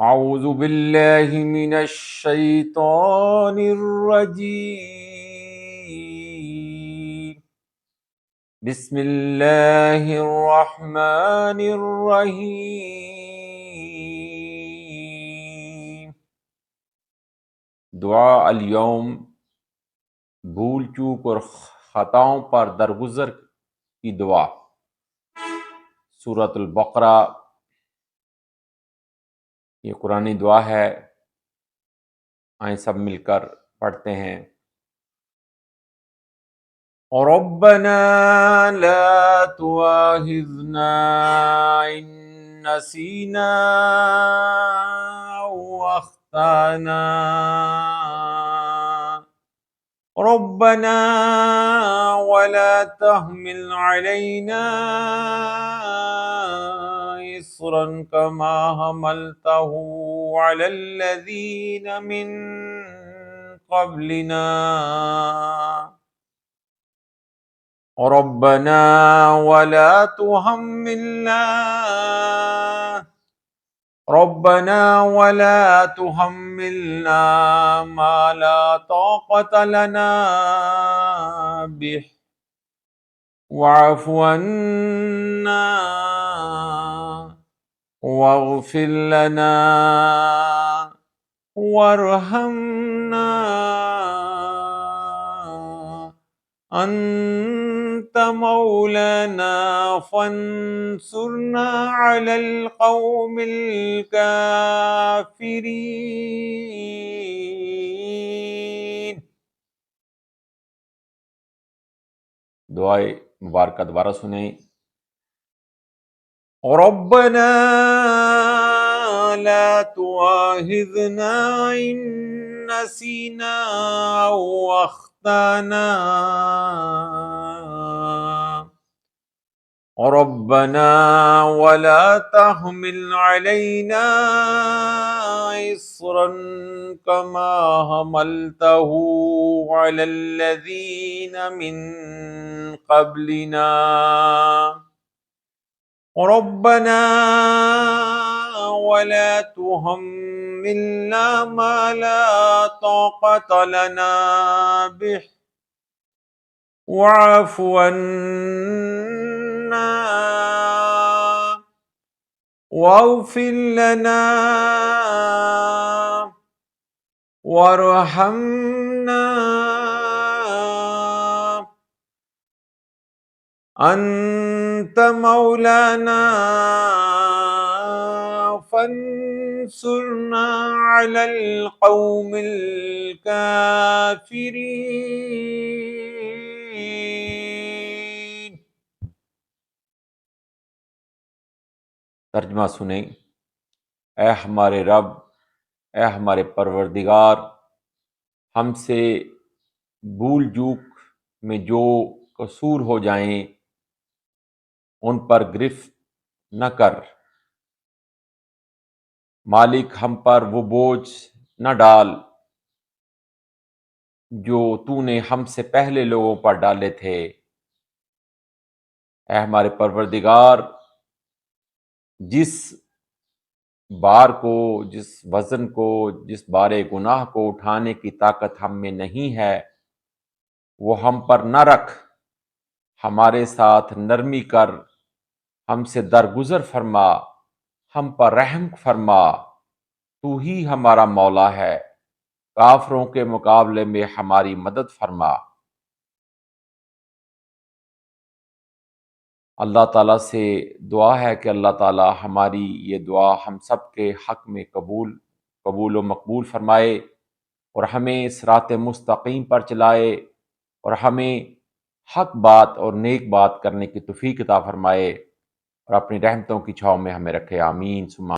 اعوذ باللہ من الشیطان الرجیم بسم اللہ الرحمن الرحیم۔ دعا الیوم، بھول چوک اور خطاؤں پر درگزر کی دعا۔ سورۃ البقرہ یہ قرآنی دعا ہے، آئیں سب مل کر پڑھتے ہیں۔ ربنا لا تؤاخذنا إن نسينا أو أخطأنا ربنا ولا تحمل علينا إصرا كما حملته على الذين من قبلنا ربنا ولا تحملنا ما لا طاقة لنا به واعف عنا واغفر لنا وارحمنا انت مولانا فانصرنا على القوم الكافرین۔ دعائے مبارکہ دوبارہ سنیں۔ ربنا لا تؤاخذنا إن نسينا أو أخطأنا ربنا ولا تحمل علينا إصرا كما حملته على الذين من قبلنا ربنا ولا تحملنا ما لا طاقة لنا به واعف عنا واغفر لنا وارحمنا انت مولانا فانصرنا على القوم الكافرین۔ ترجمہ سنیں۔ اے ہمارے رب، اے ہمارے پروردگار، ہم سے بھول چوک میں جو قصور ہو جائیں ان پر گرفت نہ کر۔ مالک، ہم پر وہ بوجھ نہ ڈال جو تو نے ہم سے پہلے لوگوں پر ڈالے تھے۔ اے ہمارے پروردگار، جس بار کو، جس وزن کو، جس بارے گناہ کو اٹھانے کی طاقت ہم میں نہیں ہے وہ ہم پر نہ رکھ، ہمارے ساتھ نرمی کر، ہم سے درگزر فرما، ہم پر رحم فرما، تو ہی ہمارا مولا ہے، کافروں کے مقابلے میں ہماری مدد فرما۔ اللہ تعالیٰ سے دعا ہے کہ اللہ تعالیٰ ہماری یہ دعا ہم سب کے حق میں قبول و مقبول فرمائے اور ہمیں صراط مستقیم پر چلائے اور ہمیں حق بات اور نیک بات کرنے کی توفیق عطا فرمائے اور اپنی رحمتوں کی چھاؤں میں ہمیں رکھے۔ آمین ثم